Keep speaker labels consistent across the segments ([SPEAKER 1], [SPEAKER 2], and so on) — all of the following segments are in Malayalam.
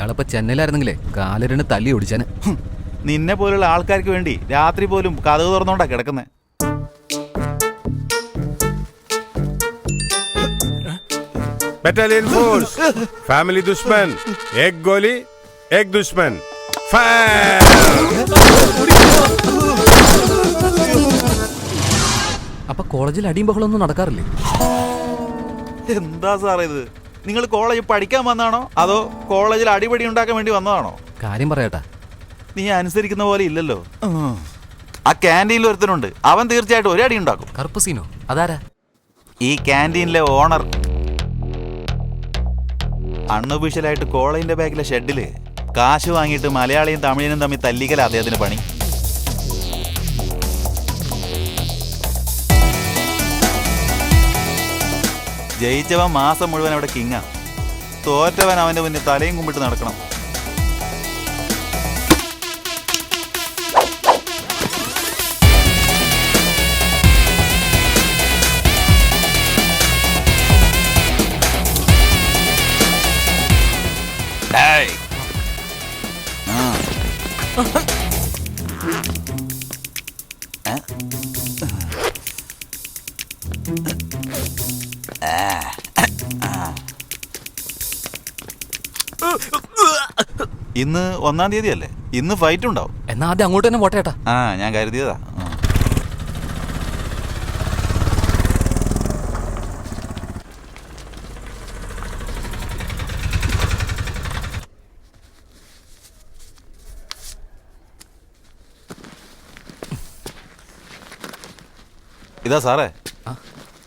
[SPEAKER 1] അയാളിപ്പോ ചെന്നൈയിലായിരുന്നെങ്കിലേ കാലരന് തല്ലി ഓടിച്ചാന്.
[SPEAKER 2] നിന്നെ പോലുള്ള ആൾക്കാർക്ക് വേണ്ടി രാത്രി പോലും കഥവ് തുറന്നോണ്ടാ കിടക്കുന്നത്.
[SPEAKER 3] बटालियन फोर्स, फैमिली दुश्मन, एक गोली, एक दुश्मन.
[SPEAKER 1] അപ്പൊ കോളേജിൽ അടിയും ബഹളമൊന്നും നടക്കാറില്ലേ?
[SPEAKER 2] എന്താ സാറേ ഇത്? നിങ്ങൾ കോളേജിൽ പഠിക്കാൻ വന്നാണോ അതോ കോളേജിൽ അടിപൊളി ഉണ്ടാക്കാൻ വേണ്ടി വന്നതാണോ?
[SPEAKER 1] കാര്യം പറയട്ടാ.
[SPEAKER 2] നീ അനുസരിക്കുന്ന പോലെ ഇല്ലല്ലോ. ആ ക്യാൻറ്റീനിൽ ഒരുത്തനുണ്ട്, അവൻ തീർച്ചയായിട്ടും ഒരു അടി ഉണ്ടാക്കും.
[SPEAKER 1] കറുപ്പ് സീനോ? അതാരാ?
[SPEAKER 2] ഈ ക്യാൻറ്റീനിലെ ഓണർ. അൺഒഫീഷ്യലായിട്ട് കോളേജിന്റെ ബാക്കിലെ ഷെഡില് കാശ് വാങ്ങിയിട്ട് മലയാളിയും തമിഴിനും തമ്മിൽ തല്ലിക്കല അദ്ദേഹത്തിന് പണി. ജയിച്ചവൻ മാസം മുഴുവൻ അവിടെ കിങ്ങാ, തോറ്റവൻ അവന്റെ മുന്നിൽ തലയും കുമ്പിട്ട് നടക്കണം. ഇന്ന് 1-ാം തീയതി അല്ലേ? ഇന്ന് ഫൈറ്റ് ഉണ്ടാവും.
[SPEAKER 1] എന്നാ ആദ്യം അങ്ങോട്ട് തന്നെ പോട്ടെ ഏട്ടാ.
[SPEAKER 2] ഞാൻ കരുതിയതാ. ഇതാ സാറേ,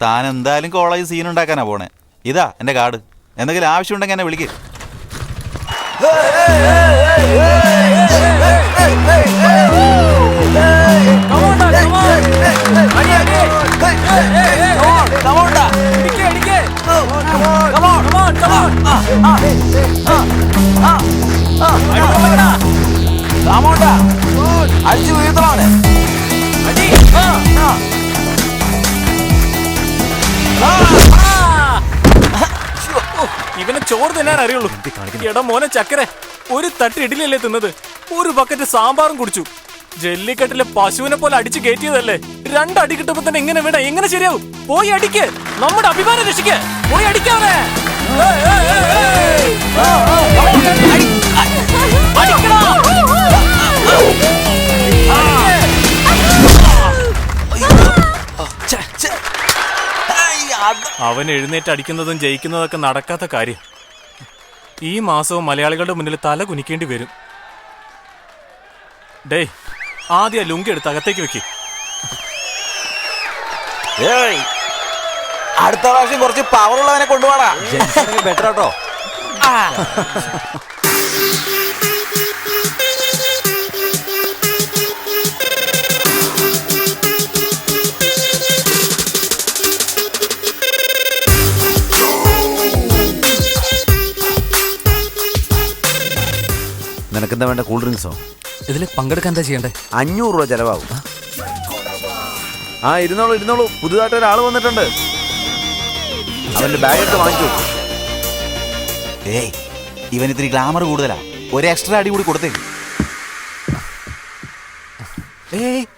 [SPEAKER 2] താൻ എന്തായാലും കോളേജ് സീൻ ഉണ്ടാക്കാനാ പോണേ. ഇതാ എന്റെ കാർഡ്, എന്തെങ്കിലും ആവശ്യമുണ്ടെങ്കിൽ എന്നെ വിളിക്ക്. അടിച്ചു വീഴ്ത്തമാണ്.
[SPEAKER 4] ഇവനെ ചോറ് തിന്നാൻ അറിയുള്ളൂ. എടാ മോനെ ചക്കരെ, ഒരു തട്ട് ഇഡലിയല്ലേ തിന്നത്, ഒരു ബക്കറ്റ് സാമ്പാറും കുടിച്ചു. ജല്ലിക്കെട്ടിലെ പശുവിനെ പോലെ അടിച്ചു കയറ്റിയതല്ലേ. 2 അടി കിട്ടുമ്പോ തന്നെ എങ്ങനെ വേണ്ട, എങ്ങനെ ശരിയാവും? പോയി അടിക്ക്, നമ്മുടെ അഭിമാനം രക്ഷിക്ക്. പോയി അടിക്കാവേ. അവൻ എഴുന്നേറ്റ് അടിക്കുന്നതും ജയിക്കുന്നതൊക്കെ നടക്കാത്ത കാര്യം. ഈ മാസവും മലയാളികളുടെ മുന്നിൽ തല കുനിക്കേണ്ടി വരും. ഡേ, ആദ്യം ലുങ്കി എടുത്ത് അകത്തേക്ക് വെക്ക്.
[SPEAKER 2] അടുത്ത പ്രാവശ്യം കുറച്ച് പവറുള്ളവനെ കൊണ്ടുപോടാ. ബെറ്റർ കേട്ടോ.
[SPEAKER 5] നിനക്കെന്താ വേണ്ട? കൂൾ ഡ്രിങ്ക്സോ?
[SPEAKER 1] ഇതിൽ പങ്കെടുക്കാൻ എന്താ ചെയ്യണ്ടേ?
[SPEAKER 5] 500 രൂപ ചെലവാകും. ഇരുന്നോളൂ. പുതുതായിട്ട് ഒരാൾ വന്നിട്ടുണ്ട്. അവന്റെ ബാഗ് എടുത്ത് വാങ്ങിച്ചു.
[SPEAKER 2] ഇവൻ ഇത്തിരി ഗ്ലാമർ കൂടുതലാ, ഒരു എക്സ്ട്രാ അടി കൂടി കൊടുത്തേക്ക്.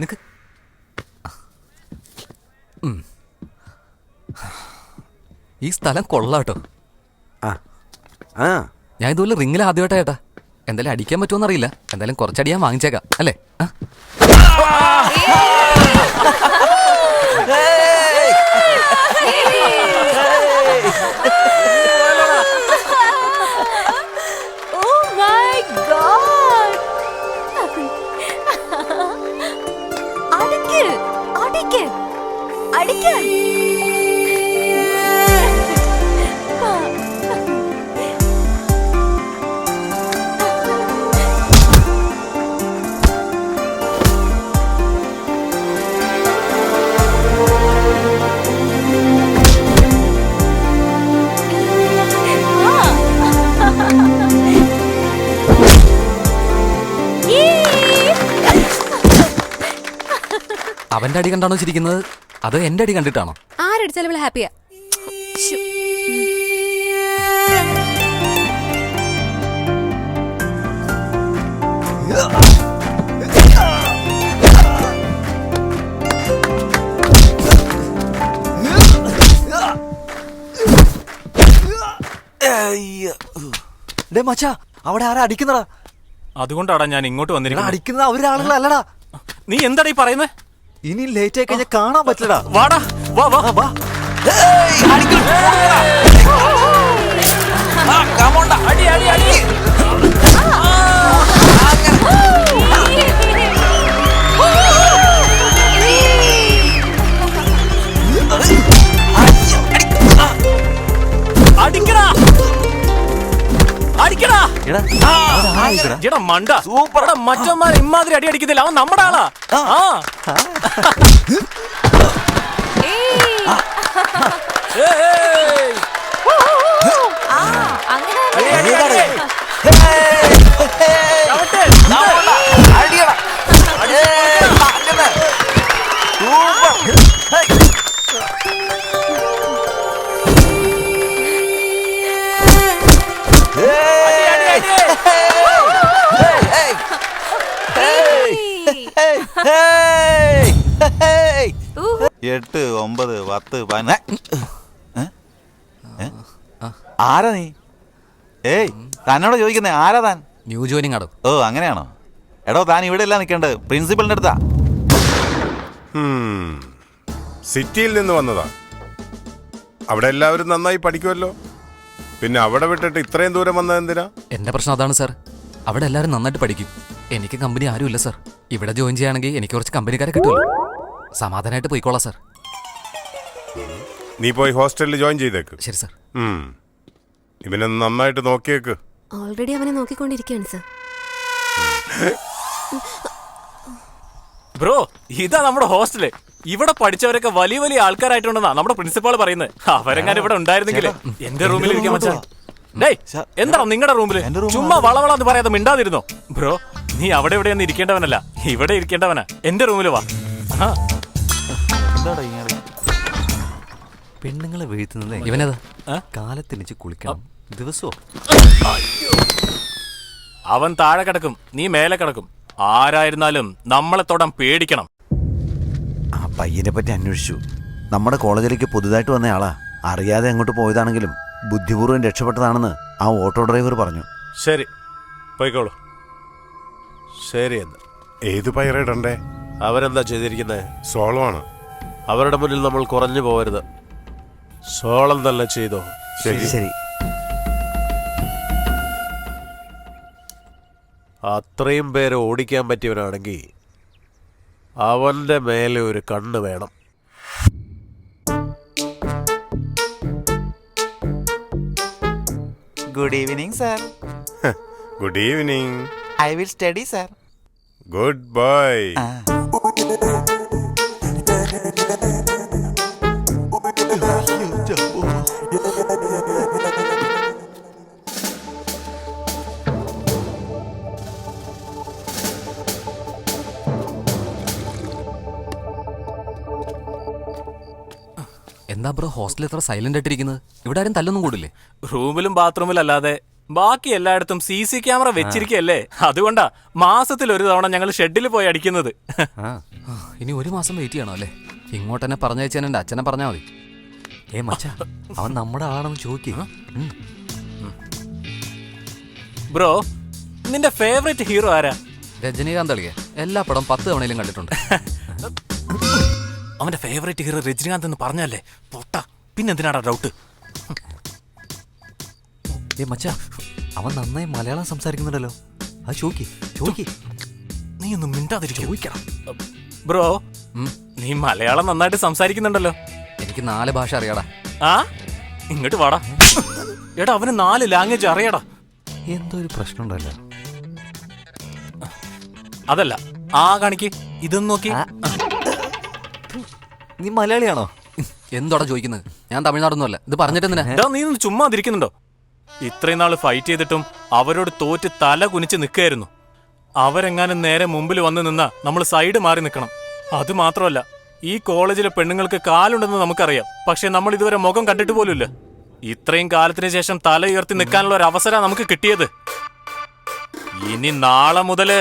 [SPEAKER 1] നിക്ക്. ഈ സ്ഥലം കൊള്ളാട്ടോ. ഞാൻ ഇതുപോലെ റിങ്ങിൽ ആദ്യമായിട്ടാ ചേട്ടാ. എന്തായാലും അടിക്കാൻ പറ്റുമോ അറിയില്ല, എന്തായാലും കുറച്ചടി ഞാൻ വാങ്ങിച്ചേക്കാം അല്ലേ? അവന്റെ അടി കണ്ടാണോ ചിരിക്കുന്നത്, അതോ എന്റെ അടി കണ്ടിട്ടാണോ?
[SPEAKER 6] ആരടിച്ചാലും ഇവിടെ ഹാപ്പിയാ.
[SPEAKER 5] ഡേ മച്ചാ, അവിടെ ആരാ അടിക്കുന്നടാ?
[SPEAKER 4] അതുകൊണ്ടാടാ ഞാൻ ഇങ്ങോട്ട് വന്നിരിക്കുന്നത്.
[SPEAKER 5] അടിക്കുന്നത് അവരാളുകളല്ലടാ.
[SPEAKER 4] നീ എന്താടാ ഈ പറയുന്നേ?
[SPEAKER 5] ഇനി ലേറ്റ് ആയി കഴിഞ്ഞാൽ കാണാൻ പറ്റില്ലടാ.
[SPEAKER 4] വാടാ, വാ വാ വാ. അടി അടി അടി. അടിക്കടാ അടിക്കടാ. എടാ മണ്ട, സൂപ്പർ. മറ്റന്മാർ ഇമ്മാതിരി അടി അടിക്കുന്നില്ല, അവൻ നമ്മുടെ ആളാ.
[SPEAKER 2] എട്ട് 9 10 11. ആരാ നീ? ഏയ്, തന്നോട് ചോദിക്കുന്നേ, ആരാ താൻ?
[SPEAKER 1] ന്യൂ ജോയിനിങ് ആടോ.
[SPEAKER 2] ഓ, അങ്ങനെയാണോ? എടോ, താൻ ഇവിടെ അല്ല നിൽക്കേണ്ടത്, പ്രിൻസിപ്പലിന്റെ അടുത്താ.
[SPEAKER 3] സിറ്റിയിൽ നിന്ന് വന്നതാ. അവിടെ എല്ലാവരും നന്നായി പഠിക്കുമല്ലോ. പിന്നെ അവിടെ വിട്ടിട്ട് ഇത്രയും ദൂരം വന്നത് എന്തിനാ?
[SPEAKER 1] എന്റെ പ്രശ്നം അതാണ് സാർ. അവിടെ എല്ലാവരും നന്നായിട്ട് പഠിക്കും. എനിക്ക് കമ്പനി ആരുമില്ല സാർ. ഇവിടെ ജോയിൻ ചെയ്യുകയാണെങ്കിൽ എനിക്ക് കുറച്ച് കമ്പനിക്കാരെ കിട്ടുമല്ലോ. സമാധാനമായിട്ട് പോയിക്കോളാം സാർ.
[SPEAKER 3] നീ പോയി ഹോസ്റ്റലിൽ ജോയിൻ ചെയ്തേക്ക്.
[SPEAKER 1] ശരി സാർ.
[SPEAKER 3] ഇവനെ നന്നായിട്ട് നോക്കിയേക്ക്.
[SPEAKER 6] ഓൾറെഡി അവനെ നോക്കിക്കൊണ്ടിരിക്കുകയാണ് സാർ.
[SPEAKER 4] ബ്രോ, ഇതാ നമ്മുടെ ഹോസ്റ്റല്. ഇവിടെ പഠിച്ചവരൊക്കെ വലിയ വലിയ ആൾക്കാരായിട്ടുണ്ടെന്നാ നമ്മുടെ പ്രിൻസിപ്പാൾ പറയുന്നത്. അവരെങ്ങാനും ഇവിടെ ഉണ്ടായിരുന്നെങ്കിൽ എന്റെ റൂമിൽ ഇരിക്കാൻ പറ്റാ. ഡേയ്, എന്താ നിങ്ങളുടെ റൂമില് ചുമ്മാ വളവളന്ന് പറയാതെ മിണ്ടാതിരുന്നോ? ബ്രോ, നീ അവിടെ ഇവിടെ ഒന്നും ഇരിക്കേണ്ടവനല്ല, ഇവിടെ ഇരിക്കേണ്ടവനാ. എന്റെ റൂമിൽ വാ.
[SPEAKER 5] പെണ്ണുങ്ങളെ വീഴ്ത്തുന്നത്
[SPEAKER 1] ഇവനേതാ?
[SPEAKER 5] കാലത്തിനിച്ച് കുളിക്കണം ദിവസവും.
[SPEAKER 4] അവൻ താഴെ കിടക്കും, നീ മേലെ കിടക്കും. ആരായിരുന്നാലും നമ്മളെ തൊടാൻ പേടിക്കണം.
[SPEAKER 5] ആ പയ്യനെ പറ്റി അന്വേഷിച്ചു. നമ്മുടെ കോളേജിലേക്ക് പുതുതായിട്ട് വന്ന ആളാ. അറിയാതെ അങ്ങോട്ട് പോയതാണെങ്കിലും ബുദ്ധിപൂർവ്വം രക്ഷപ്പെട്ടതാണെന്ന് ആ ഓട്ടോ ഡ്രൈവർ പറഞ്ഞു.
[SPEAKER 7] ശരി, പോയിക്കോളൂ. ശരി എന്ന്.
[SPEAKER 3] ഏത് പയറിടണ്ടേ?
[SPEAKER 7] അവരെന്താ ചെയ്തിരിക്കുന്നത്?
[SPEAKER 3] സോളോ ആണ്.
[SPEAKER 7] അവരുടെ മുന്നിൽ നമ്മൾ കുറഞ്ഞു പോകരുത്. സോളം തന്നെ ചെയ്തോ.
[SPEAKER 5] ശരി.
[SPEAKER 7] അത്രയും പേരെ ഓടിക്കാൻ പറ്റിയവനാണെങ്കിൽ അവന്റെ മേലെ ഒരു കണ്ണ് വേണം.
[SPEAKER 2] Good evening sir.
[SPEAKER 3] Good evening.
[SPEAKER 2] I will study sir.
[SPEAKER 3] Good bye.
[SPEAKER 1] എന്താ ബ്രോ ഹോസ്റ്റലിൽ എത്ര സൈലന്റ് ആയിട്ടിരിക്കുന്നത്? ഇവിടെ ആരും തല്ലൊന്നും കൂടില്ലേ?
[SPEAKER 4] റൂമിലും ബാത്റൂമിലും അല്ലാതെ ബാക്കി എല്ലായിടത്തും CC ക്യാമറ വെച്ചിരിക്കല്ലേ. അതുകൊണ്ടാ മാസത്തിൽ ഒരു തവണ ഞങ്ങൾ ഷെഡിൽ പോയി അടിക്കുന്നത്.
[SPEAKER 1] ഇനി 1 മാസം വെയിറ്റ് ചെയ്യണോ അല്ലേ? ഇങ്ങോട്ട് തന്നെ പറഞ്ഞയച്ചാൽ എന്റെ അച്ഛനെ പറഞ്ഞാൽ മതി.
[SPEAKER 5] മച്ചാ, അവൻ നമ്മുടെ ആളാണെന്ന് ചോദിക്കുക.
[SPEAKER 4] ബ്രോ, നിന്റെ ഫേവറേറ്റ് ഹീറോ ആരാ?
[SPEAKER 1] രജനീകാന്ത് അളിയെ എല്ലാ പടം 10 തവണയിലും കണ്ടിട്ടുണ്ട്.
[SPEAKER 4] അവന്റെ ഫേവറേറ്റ് ഹീറോ രജനീകാന്ത് എന്ന് പറഞ്ഞല്ലേ പൊട്ട. പിന്നെന്തിനാടാ ഡൗട്ട്?
[SPEAKER 5] മച്ചാ, അവൻ നന്നായി മലയാളം സംസാരിക്കുന്നുണ്ടല്ലോ. അത് ചോദിക്ക്.
[SPEAKER 4] നീ ഒന്നും മിണ്ടാതിരിക്കും. ചോദിക്കണം. ബ്രോ, നീ മലയാളം നന്നായിട്ട് സംസാരിക്കുന്നുണ്ടല്ലോ.
[SPEAKER 1] എനിക്ക് 4 ഭാഷ അറിയാടാ.
[SPEAKER 4] ആ, ഇങ്ങോട്ട് വാടാ. എടാ, അവന് 4 ലാംഗ്വേജ് അറിയാടാ.
[SPEAKER 5] എന്തോ ഒരു പ്രശ്നം ഉണ്ടല്ലോ.
[SPEAKER 4] അതല്ല, കാണിക്ക്, ഇതൊന്നും നോക്കി.
[SPEAKER 5] നീ മലയാളിയാണോ?
[SPEAKER 1] എന്തോടാ ചോദിക്കുന്നത്? ഞാൻ തമിഴ്നാടൊന്നും അല്ല. ഇത് പറഞ്ഞിട്ടെന്തിനാ?
[SPEAKER 4] നീ ഒന്ന് ചുമ്മാതിരിക്കുന്നുണ്ടോ? ഇത്രയും നാള് ഫൈറ്റ് ചെയ്തിട്ടും അവരോട് തോറ്റ് തല കുനിച്ച് നിൽക്കുകയായിരുന്നു. അവരെങ്ങാനും നേരെ മുമ്പിൽ വന്ന് നിന്നാ നമ്മൾ സൈഡ് മാറി നിൽക്കണം. അത് മാത്രമല്ല, ഈ കോളേജിലെ പെണ്ണുങ്ങൾക്ക് കാലുണ്ടെന്ന് നമുക്കറിയാം. പക്ഷെ നമ്മൾ ഇതുവരെ മുഖം കണ്ടിട്ട് പോലുമില്ല. ഇത്രയും കാലത്തിന് ശേഷം തല ഉയർത്തി നിൽക്കാനുള്ള ഒരു അവസരം നമുക്ക് കിട്ടിയത്. ഇനി നാളെ മുതല്